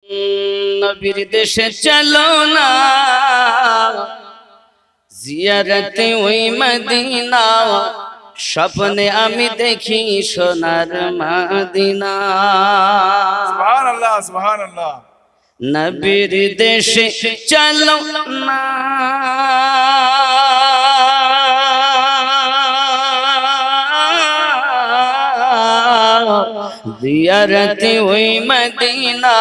নবীর দেশে চলো না জিয়ারতে ওই মদিনা স্বপ্নে আমি দেখি সোনার মদিনা সুবহানাল্লাহ সুবহানাল্লাহ নবীর দেশে চলো না জিয়ারতে ওই মদিনা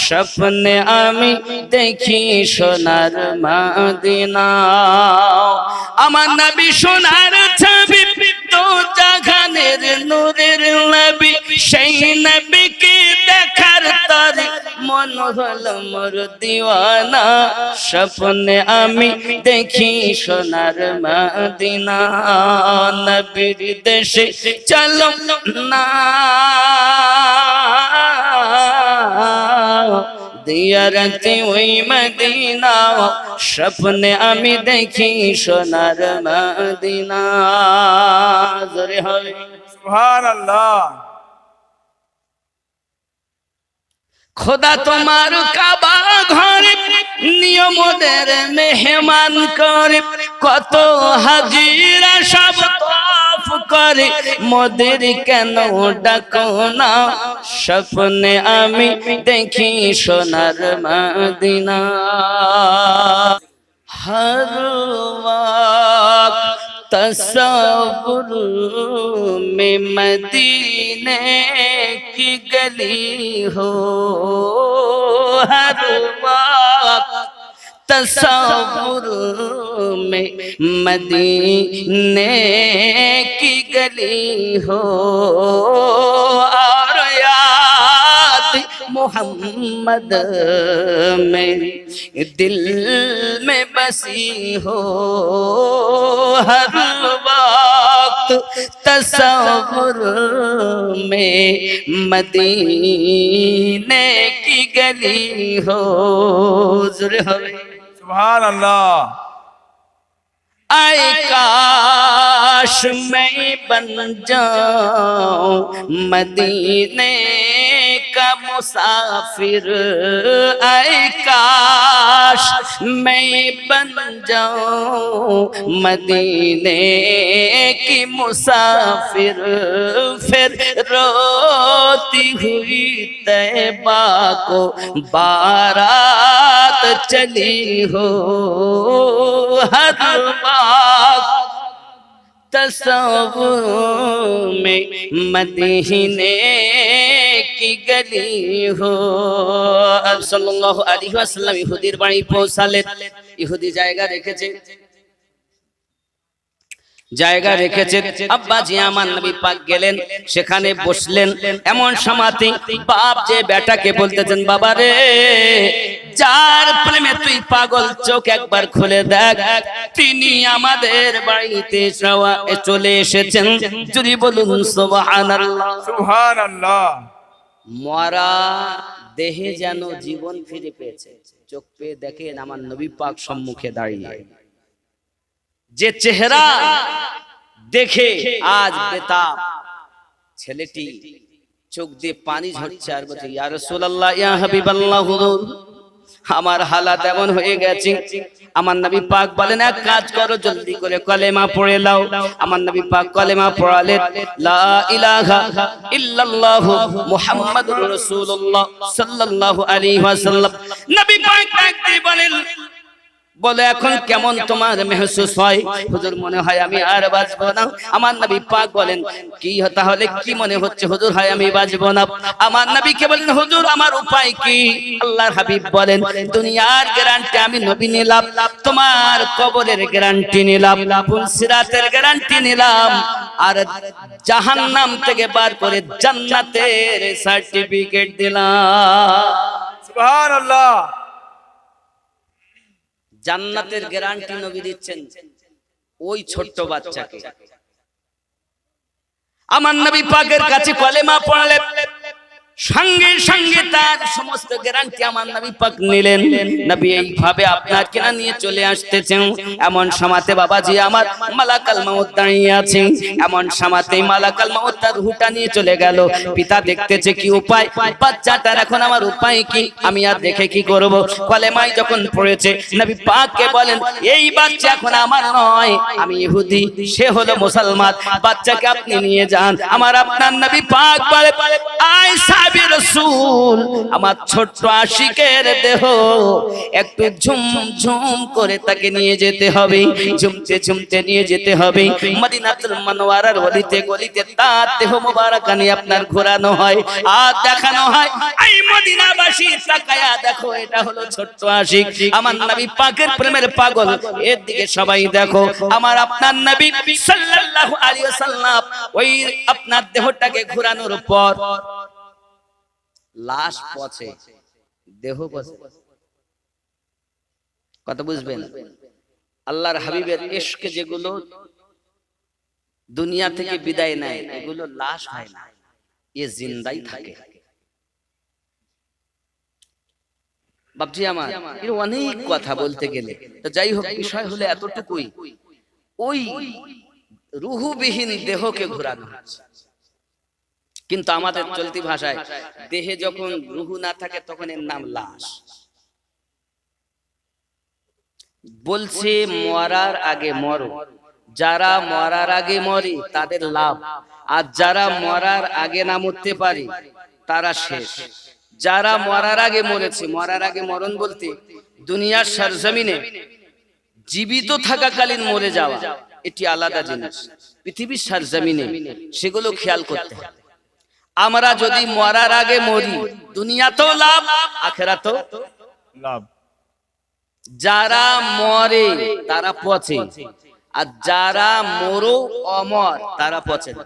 স্বপ্নে আমি দেখি সোনার মদিনা আমার নবী সোনার ছবি তো জাহানের নূরের নবী সেই নবীকে দেখার তরে মন হলো মোর দিওয়ানা স্বপ্নে আমি দেখি সোনার মদিনা নবীর দেশে চলো না জিয়ারতে ওই মদিনা স্বপ্নে আমি দেখি সোনার মদিনা জোরে হবে সুবহানাল্লাহ খোদা তোমার কাবা ঘরে নিয়মদের মেহমান করে কত হাজিরা সব তওয়াফ করে মোদের কেন ডাকো না স্বপ্নে আমি দেখি সোনার মদিনা হর ওয়াক্ত तसव्वुर में मदीने की गली हो हर वक्त तसव्वुर में मदीने की गली हो और याद मोहम्मद मेरी दिल में बसी हो हर वक्त तसव्वुर में मदीने की गली हो सुबहानल्लाह आए काश मैं बन जाऊं मदीने का मुसाफिर आए काश मैं बन जाऊं मदीने की मुसाफिर फिर रोती हुई तैबा को बारात चली हो हर तसव्वुर में मदीने की गली हो सल्लल्लाहु अलैहि वसल्लम ইহুদির বাড়ি পৌঁছালেন ইহুদি জায়গা রেখেছে আব্বাজি আমার নবী পাক গেলেন সেখানে বসলেন এমন সময়তে বাপ যে বেটাকে বলতেছেন বাবা রে যার প্রেমে তুই পাগল চোখ একবার খুলে দেখ তিনি আমাদের বাড়িতে চলে এসেছেন যদি বলুন সুবহানাল্লাহ সুবহানাল্লাহ মরা দেহে যেন জীবন ফিরে পেয়েছে চোখ পেয়ে দেখেন আমার নবী পাক সম্মুখে দাঁড়িয়ে যে চেহারা দেখে আজ বেতাব ছেলেটি চোখ দিয়ে পানি ঝরছে আর বলছে ইয়া রাসূলুল্লাহ ইয়া হাবিবাল্লাহ হুজুর আমার হালাত এমন হয়ে গেছে আমার নবী পাক বলেন এক কাজ করো জলদি করে কলেমা পড়ে নাও আমার নবী পাক কলেমা পড়ালেন লা ইলাহা ইল্লাল্লাহ মুহাম্মাদুর রাসূলুল্লাহ সাল্লাল্লাহু আলাইহি ওয়াসাল্লাম নবী পাক ডাকতে বলেন বলে এখন কেমন তোমার মেহসুস হয় হুজুর মনে হয় আমি আর বাঁচবো না আমার নবী পাক বলেন কি তাহলে কি মনে হচ্ছে হুজুর হয় আমি বাঁচবো না আমার নবীকে বলেন হুজুর আমার উপায় কি আল্লাহর হাবিব বলেন দুনিয়ার গ্যারান্টি আমি নবী নিলাম তোমার কবরের গ্যারান্টি নিলাম পুলসিরাতের গ্যারান্টি নিলাম আর জাহান্নাম থেকে বার করে জান্নাতের সার্টিফিকেট দিলাম সুবহানাল্লাহ জান্নাতের গ্যারান্টি নবী দিচ্ছেন ওই ছোট্ট বাচ্চাকে আমার নবী পাকের কাছে কলেমা পড়লেন সঙ্গে সঙ্গে তার সমস্ত গ্যারান্টি আমার নবী পাক নিলেন। নবী এইভাবে আপনার কেনা নিয়ে চলে আসতেছেন। এমন সময়তে বাবাজি আমার মালাকাল মাউত দাঁড়িয়ে আছে। এমন সময়তে মালাকাল মাউত তার রূহটা নিয়ে চলে গেল। পিতা দেখতেছে কি উপায়, বাচ্চাটার এখন আমার উপায় কি, আমি আর দেখে কি করব। কলেমায় যখন পড়েছে নবী পাককে বলেন, এই বাচ্চা এখন আমার নয়, আমি ইহুদি, সে হলো মুসলমান, বাচ্চাকে আপনি নিয়ে যান। আমার আপনার নবী পাক বলে, আয় সাহাবী রাসূল, আমার ছোট্ট আশিকের দেহ একটু ঝুমঝুম করে তাকে নিয়ে যেতে হবে, ঝুমতে ঝুমতে নিয়ে যেতে হবে। মদিনাতুল মুনাওয়ারার গলিতে গলিতে তার দেহ মোবারক নিয়ে আপনার ঘোরানো হয় আর দেখানো হয়, এই মদিনাবাসী তাকায়া দেখো, এটা হলো ছোট্ট আশিক, আমার নবী পাকের প্রেমের পাগল, এর দিকে সবাই দেখো। আমার আপনার নবী সাল্লাল্লাহু আলাইহি ওয়াসাল্লাম ওই আপনার দেহটাকে ঘোরানোর পর লাশ পচে, দেহ পচে। কথা বুঝবেন? আল্লাহর হাবিবের ইশকে যেগুলো দুনিয়া থেকে বিদায় নেয়, এগুলো লাশ হয় না, এ জিন্দাই থাকে। বাপজি আমার, এর অনেক কথা বলতে গেলে, তো যাই হোক, বিষয় হলো এতটুকুই, ওই রুহুবিহীন দেহকে ঘোরানো হচ্ছে। কিন্তু আমাদের চলতি ভাষায় দেহে যখন রুহু না থাকে তখন এর নাম লাশ। বলছে মরার আগে মরো, যারা মরার আগে মরে তাদের লাভ, আর যারা মরার আগে না মরতে পারে তারা শেষ। যারা মরার আগে মরেছে, মরার আগে মরণ বলতে দুনিয়ার সরজমিনে জীবিত থাকাকালীন মরে যাওয়া, এটি আলাদা জিনিস। পৃথিবীর সরজমিনে সেগুলো খেয়াল করতে হবে। আমরা যদি মরার আগে মরি, দুনিয়াতেও লাভ, আখিরাতেও লাভ। যারা মরে তারা পচে, আর যারা মরো অমর তারা পচে না।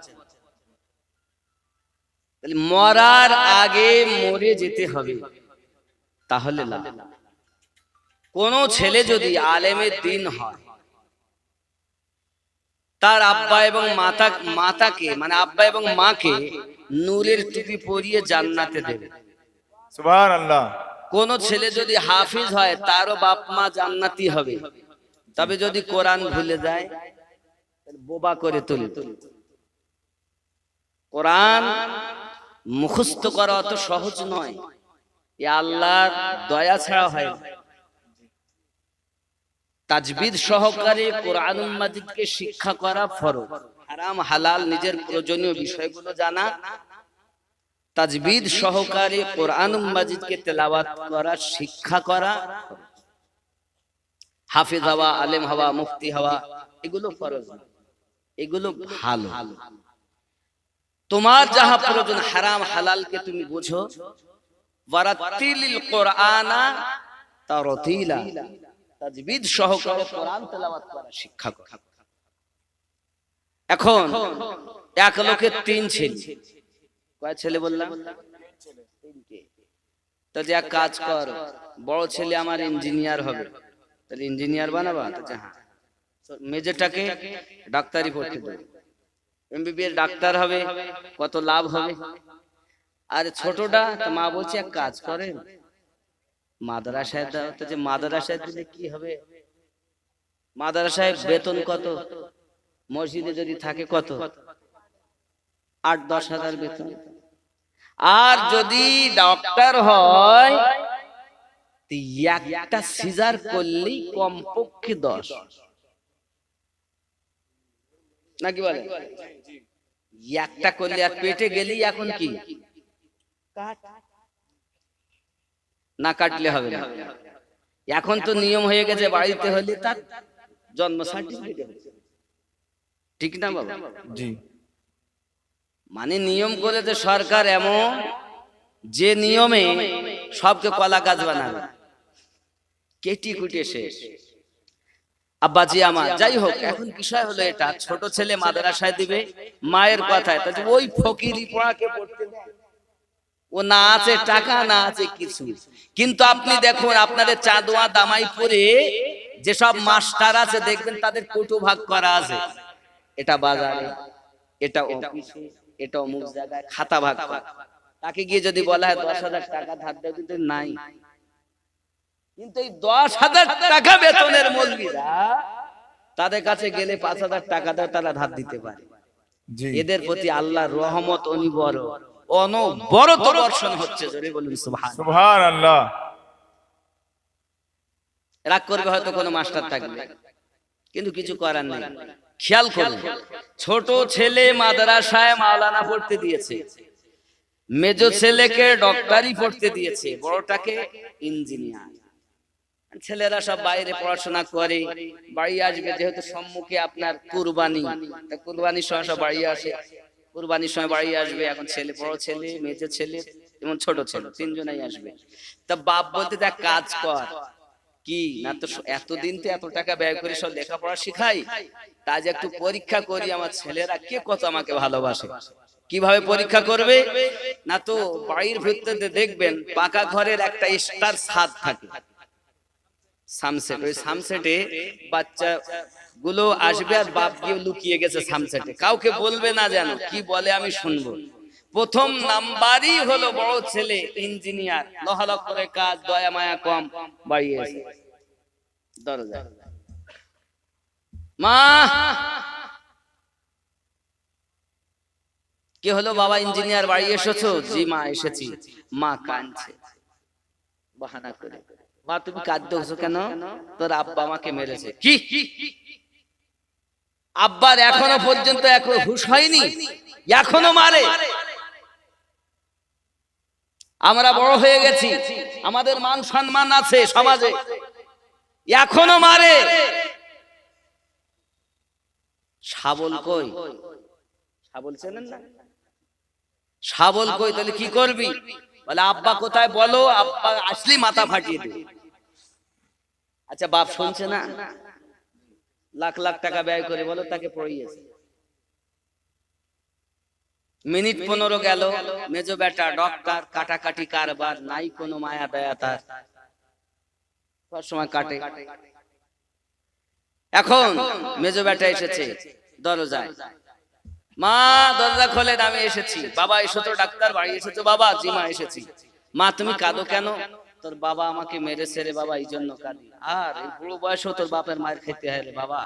তাহলে মরার আগে মরে যেতে হবে, তাহলে লাভ। কোন ছেলে যদি আলেমের দিন হয়, তার আব্বা এবং মাতাকে মানে আব্বা এবং মাকে নূরের টুপি পরিয়ে জান্নাতে দেবে। সুবহানাল্লাহ। কোন ছেলে যদি হাফিজ হয়, তারও বাপ মা জান্নাতি হবে। তবে যদি কোরআন ভুলে যায়, বোবা করে তুলে। কোরআন মুখস্থ করা অত সহজ নয়, এ আল্লাহর দয়া ছাড়া হয় না। তাজবিদ সহকারে কোরআনুল মাজিদকে শিক্ষা করা ফরজ। হারাম হালাল নিজের প্রয়োজনীয় বিষয়গুলো জানা, তাজবিদ সহকারে কোরআনুল মাজিদকে তেলাওয়াত করা, শিক্ষা করা, হাফেজ হওয়া, আলেম হওয়া, মুফতি হওয়া, এগুলো ফরজ, এগুলো ভালো। তোমার যাহা প্রয়োজন হারাম হালালকে তুমি বুঝো। ওয়ারাতিলিল কোরআনা তারতিলা, তাজবিদ সহকারে কোরআন তেলাওয়াত করা, শিক্ষা করা। এখন এক লোকের তিন ছেলে, কয় ছেলে বললাম? তিনটে। তাহলে এক কাজ কর, বড় ছেলে আমার ইঞ্জিনিয়ার হবে, তাহলে ইঞ্জিনিয়ার বানাবা? হ্যাঁ। মেজরটাকে ডাক্তারি পড়তে দেবে, এমবিবিএস ডাক্তার হবে, কত লাভ হবে। আর ছোটটা তো মা বলছে এক কাজ করে, মাদ্রাসায় দাও। তো যে মাদ্রাসায় দিলে কি হবে? মাদ্রাসায় বেতন কত? মসজিদে যদি থাকে কত? 8-10 হাজার বেতন। আর যদি ডক্টর হয়, একটা সিজার করলেই কমপক্ষে 10, নাকি বলে? একটা করলে আর পেটে গেলেই এখন কি না কাটলে হবে না। এখন তো নিয়ম হয়ে গেছে, বাড়িতে হলে তার জন্ম সার্টিফিকেট, ঠিক না বাবা? জি। মানে নিয়ম করেছে সরকার এমন, যে নিয়মে সবকে কলা গাছ বানাবে, কেটি কুটে শেষ। আব্বাজি আমার, যাই হোক, এখন বিষয় হলো এটা, ছোট ছেলে মাদ্রাসায় দিবে মায়ের কথায়, তাহলে ওই ফকিরি পড়াকে পড়তে দেয়। ও না আছে টাকা, না আছে কিছু। কিন্তু আপনি দেখুন, আপনাদের চাঁদোয়া দামাইপুরে যেসব মাস্টার আছে দেখবেন তাদের কোটো ভাগ করা আছে, এটা বাজারে, এটা অফিসে, এটা অমুক জায়গায়, খাতা ভাগ করা। তাকে গিয়ে যদি বলা হয় 10,000 টাকা ধার দাও, কিন্তু নাই। কিন্তু এই 10,000 টাকা বেতনের মৌলবীরা তাদের কাছে গেলে 5,000 টাকা দাও, তারা ধার দিতে পারে। জি এদের প্রতি আল্লাহর রহমত অনবরত বর্ষণ হচ্ছে। জোরে বলুন সুবহান। সুবহানাল্লাহ। রাগ করবে হয়তো কোনো মাস্টার থাকবে, কিন্তু কিছু করার নেই। খেয়াল করুন, ছোট ছেলে মাদ্রাসায় মাওলানা পড়তে দিয়েছে, মেজো ছেলেকে ডক্টরি পড়তে দিয়েছে, বড়টাকে ইঞ্জিনিয়ার। ছেলেরা সব বাইরে পড়াশোনা করে, বাড়ি আসবে যেহেতু সম্মুখে আপনার কুরবানি, কুরবানির সময় সব বাড়ি আসে, কুরবানির সময় বাড়ি আসবে। এখন ছেলে, বড় ছেলে, মেজো ছেলে এবং ছোট ছেলে, তিনজনেই আসবে। তা বাপ বলতে দেখ কাজ কর, কি না তো এতদিন তো এত টাকা ব্যয় করে সব লেখাপড়া শিখাই, তা যে একটু পরীক্ষা করি আমার ছেলেরা কে কত আমাকে ভালোবাসে। কিভাবে পরীক্ষা করবে না, তো বাড়ির ভিতরে দেখবেন পাকা ঘরের একটা স্টার ছাদ থাকে, সামসেট। ওই সামসেটে বাচ্চা গুলো আসবে আর বাপ গিয়ে লুকিয়ে গেছে সামসেটে, কাউকে বলবে না, যেন কি বলে আমি শুনবো। প্রথম নাম্বারই হলো বড় ছেলে ইঞ্জিনিয়ার, লহালক করে কাজ, দয়া মায়া কম, বাড়ি এসে দরজা, মা কি হলো বাবা, ইঞ্জিনিয়ার বাড়ি এসেছো? জি মা এসেছি। মা কাঁদছে বাহানা করে, মা তুমি কাঁদছো কেন? তোর আব্বা আমাকে মেরেছে। কি আব্বার এখনো পর্যন্ত হুঁশ হয়নি, এখনো মারে? আমরা বড় হয়ে গেছি, আমাদের মান সম্মান আছে সমাজে, এখনো মারে? শাবল কই? শাবল চেনেন না? শাবল কই? তাহলে কি করবি? বলে আব্বা কোথায় বলো, আব্বা আসলি মাথা ফাটিয়ে দেবে। আচ্ছা বাপ শুনছে না? লাখ লাখ টাকা ব্যয় করে বলো তাকে পড়িয়েছে। মিনিট 15 গেল, মেজো বেটা ডক্টর, কাটাকাটি কারবার নাই, কোনো মায়া দয়া তার, সব সময় কাটে। এখন মেজো বেটা এসেছে দরজায়, মা দরজা খোলেন, আমি এসেছি। বাবা এসেছো ডাক্তার, বাড়ি এসেছো? বাবা জি মা এসেছি। মা তুমি কাঁদো কেন? তোর বাবা আমাকে মেরেছে রে বাবা, এই জন্য কাঁদি। আর এই বুড়ো বয়সেও তোর বাপের মায়ের খেতে হয় রে বাবা।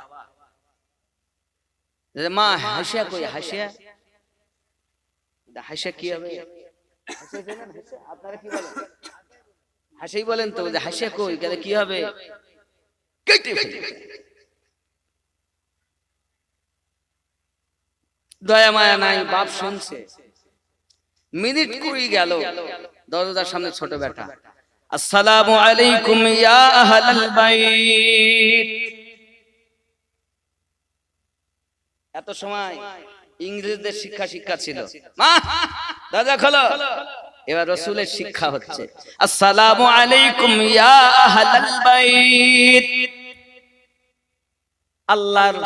মা হাসিয়া কই? হাসিয়া? হাসিয়া কি হবে? আপনারা কি বলেন? হাসিই বলেন তো, হাসিয়া কই গেলে কি হবে? দয়া মায়া নাই, বাপ শুনছে। মিনিট 20 গেল, দরজার সামনে ছোট বেটা, আসসালামু আলাইকুম ইয়া আহলাল বাইত। এত সময় ইংরেজদের শিক্ষা ছিল, মা দরজা খোলো। এবার রাসূলের শিক্ষা হচ্ছে, আসসালামু আলাইকুম ইয়া আহলাল বাইত। আল্লাহর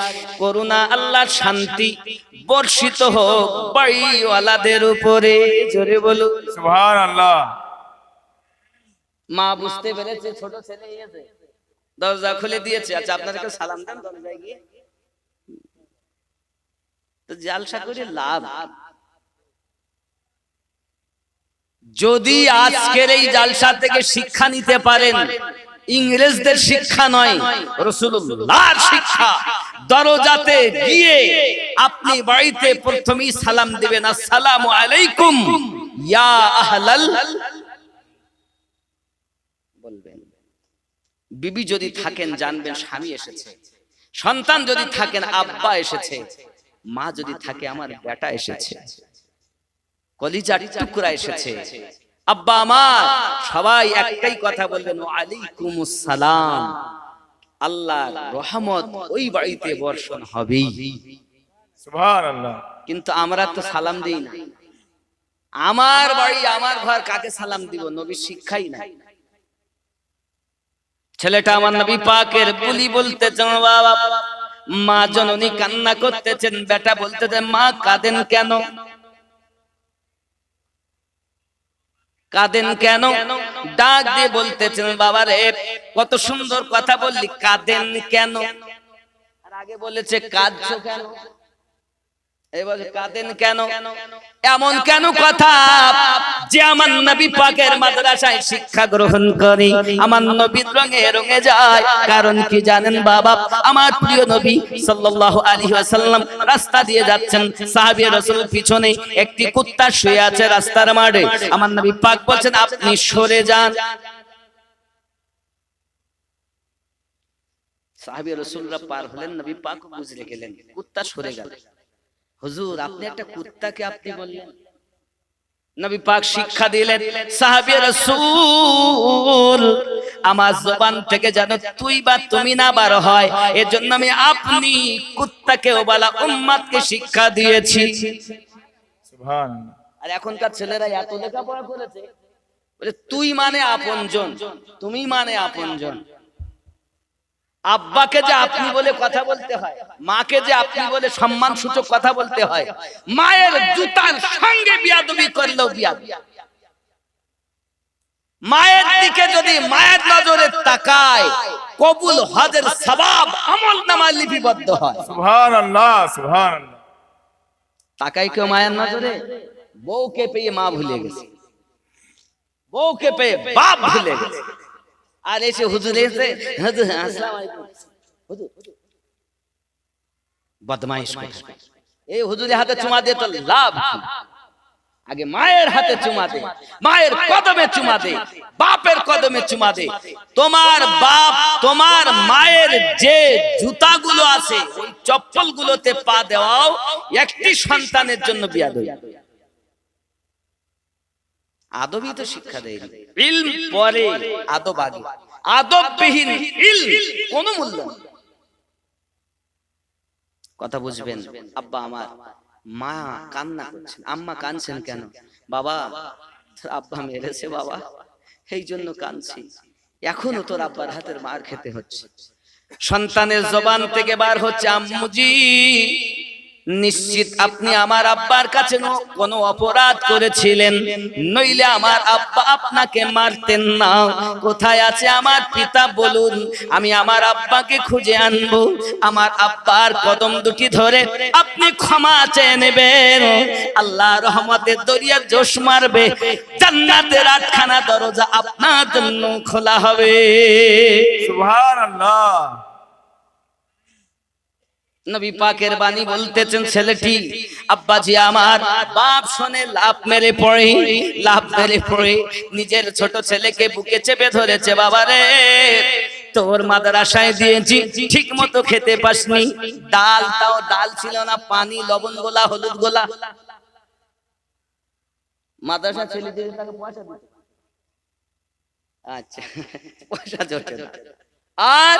করুণা, আল্লাহর শান্তি বর্ষিত হোক বাড়িওয়ালাদের উপরে। জোরে বলুন সুবহানাল্লাহ। মা বুঝতে পেরেছে ছোট ছেলে এসে, দরজা খুলে দিয়েছে। আচ্ছা আপনাদেরকে সালাম দেন দরজায় গিয়ে। তো জালসা করে লাভ, যদি আজকের এই জালসা থেকে শিক্ষা নিতে পারেন, ইংরেজদের শিক্ষা নয়, রাসূলুল্লাহর শিক্ষা। দরজাতে গিয়ে আপনি বাড়িতে প্রথমেই সালাম দিবেন, আসসালামু আলাইকুম ইয়া আহলাল বলবেন। বিবি যদি থাকেন জানবেন স্বামী এসেছে, সন্তান যদি থাকেন আব্বা এসেছে, মা যদি থাকে আমার বেটা এসেছে, কলিজার টুকরা এসেছে, আব্বা আমার। সবাই একটাই কথা বলবেন, ওয়ালাইকুমুস সালাম। আল্লাহর রহমত ওই বাড়িতে বর্ষণ হবেই। সুবহানাল্লাহ। কিন্তু আমরা তো সালাম দিই না। আমার বাড়ি আমার ঘর, কাকে সালাম দিব? নবীর শিক্ষাই নাই। ছেলেটা আমার নবী পাকের বুলি বলতেছেন, বাবা মা জননী কান্না করতেছেন, বেটা বলতেছেন মা কাঁদেন কেন? কাঁদেন কেন? ডাক দিয়ে বলতেছেন, বাবা রে কত সুন্দর কথা বললি, কাঁদেন কেন? আর আগে বলেছে কাঁদছো কেন? এবার কাঁদেন কেন? এমন কেন কথা যে আমার নবী পাকের মাদ্রাসায় শিক্ষা গ্রহণ করি আমার নবীর রঙে রঙে যায়? কারণ কি জানেন বাবা? আমার প্রিয় নবী সাল্লাল্লাহু আলাইহি ওয়াসাল্লাম রাস্তা দিয়ে যাচ্ছেন, সাহাবী রাসূল পিছনে, একটি কুত্তা শুয়ে আছে রাস্তার মাঝে। আমার নবী পাক বলছেন আপনি সরে যান। সাহাবী রাসূলরা পার হলেন, নবী পাক গুজরে গেলেন, কুত্তা সরে গেল। হুজুর আপনি একটা কুত্তাকে আপনি বললেন? নবী পাক শিক্ষা দিলেন, সাহাবী রাসূল আমার জবান থেকে যেন তুই বা তুমি না বার হয়, এজন্য আমি আপনি কুত্তাকেও বলা উম্মতকে শিক্ষা দিয়েছি। সুবহানাল্লাহ। আর এখনকার ছেলেরা এত লেখাপড়া করেছে, বলে তুই মানে আপনজন, তুমি মানে আপনজন। আব্বাকে যে আপনি বলে কথা বলতে হয়, মাকে যে আপনি বলে সম্মান সূচক কথা বলতে হয়, মায়ের জুতার সঙ্গে বিয়াদবি করলেও বিয়াদবি। মায়ের দিকে যদি মায়ের নজরে তাকায়, কবুল হজের সওয়াব আমলনামায় লিপিবদ্ধ হয়। সুবহানাল্লাহ, সুবহানাল্লাহ। তাকাই কেউ মায়ের নজরে? বউকে পেয়ে মা ভুলে গেছে, বউকে পেয়ে বাপ ভুলে গেছে। আর এসে হুজুর এসে হুজুর আসসালামু আলাইকুম, হুজুর বদমাইশ কথা। এই হুজুরের হাতে চুমা দিয়ে তো লাভ কি? আগে মায়ের হাতে চুমা দে, মায়ের কদমে চুমা দে, বাপের কদমে চুমা দে। তোমার বাপ তোমার মায়ের যে জুতাগুলো আছে ওই চপ্পলগুলোতে পা দেওয়াও একটি সন্তানের জন্য বিয়াদবি। আদবই তো শিক্ষা দেয়নি, ইলম পরে আদব আগে। আদববিহীন ইলম কোনো মূল্য নেই। কথা বুঝবেন? আব্বা আমার, মা কান্না করছেন, আম্মা কাঁদছেন কেন? বাবা আব্বা মেরেছে বাবা, এই জন্য কাঁদছি। এখনো তোর আব্বার হাতের মার খেতে হচ্ছে। সন্তানের জবান থেকে বার হচ্ছে আম্মুজি নিশ্চিত আপনি আমার আব্বার কাছে কোনো অপরাধ করেছিলেন, নইলে আমার আব্বা আপনাকে মারতেন না। কোথায় আছে আমার পিতা বলুন, আমি আমার আব্বাকে খুঁজে আনবো। আমার আব্বার কদম দুটি ধরে আপনি ক্ষমা চেয়ে নেবেন, আল্লাহ রহমতের দরিয়া জোশ মারবে, জান্নাতের আটখানা দরজা আপনার জন্য খোলা হবে। সুবহানাল্লাহ। নবী পাকের বাণী বলতেছেন, ছেলেটি আব্বাজি আমার, বাপ শুনে লাভ মেরে পড়ে, লাভ মেরে পড়ে নিজের ছোট ছেলেকে বুকে চেপে ধরেছে। বাবা রে, তোর মাদ্রাসায় দিয়েছি ঠিক মতো খেতে পাসনি, ডাল তাও ডাল ছিল না, পানি লবণ গোলা হলুদ গোলা। মাদ্রাসা ছেলেদের তাকে পয়সা দিতে, আচ্ছা পয়সা জোটে না, আর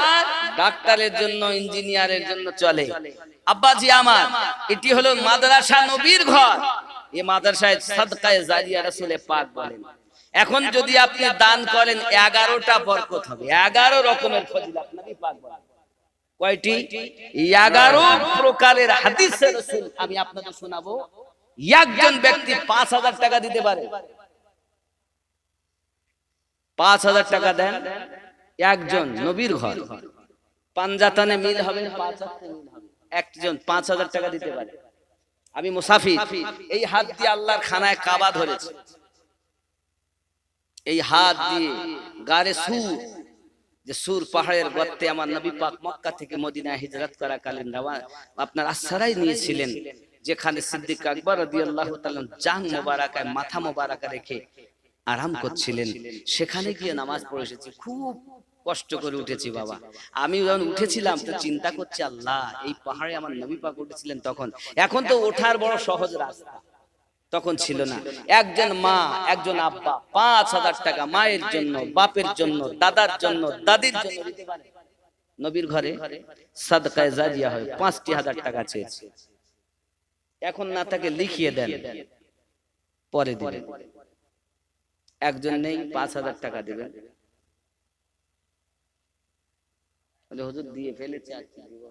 ডাক্তারের জন্য ইঞ্জিনিয়ারের জন্য চলে। আব্বাজি আমার, এটি হলো মাদ্রাসা নবীর ঘর। এই মাদ্রাসায় সাদকায়ে জারিয়া রাসূলে পাক বলেন, এখন যদি আপনি দান করেন 11টা বরকত হবে, 11 রকমের ফজিলত নবী পাক বলেন। কয়টি? 11 প্রকারের হাদিসে রাসূল আমি আপনাদের শোনাবো। একজন ব্যক্তি 5000 টাকা দিতে পারে, 5000 টাকা দেন, একজন নবীর ঘর, পাঞ্জাতানে মিল হবে, 5 মিল হবে, একজন 5000 টাকা দিতে পারে। আমি মুসাফির, এই হাত দিয়ে আল্লাহর খানায় কাবা ধরেছি, এই হাত দিয়ে গারে সুর, যে সুর পাহাড়ের গর্তে আমার নবী পাক মক্কা থেকে মদিনায় হিজরত করা কালীন আপনার আশ্রয় নিয়েছিলেন, যেখানে সিদ্দিক আকবর রাদিয়াল্লাহু তাআলা জাং মোবারকায় মাথা মোবারকা রেখে আরাম করছিলেন, সেখানে গিয়ে নামাজ পড়ে এসেছি। খুব কষ্ট করে উঠেছি বাবা। আমি যখন উঠেছিলাম তো চিন্তা করছি, আল্লাহ এই পাহাড়ে আমার নবী পাক উঠেছিলেন তখন, এখন তো ওঠার বড় সহজ রাস্তা, তখন ছিল না। একজন মা একজন আব্বা 5000 টাকা মায়ের জন্য, বাপের জন্য, দাদার জন্য, দাদির জন্য দিতে পারে। নবীর ঘরে সাদকায়ে জারিয়া হয় 5000 টাকা চেয়েছে, এখন না তাকে লিখিয়ে দেন, পরে দিবেন। একজন নেই, 5000 টাকা দিবেন, হুজুর দিয়ে ফেলেছে, আর কি দিব।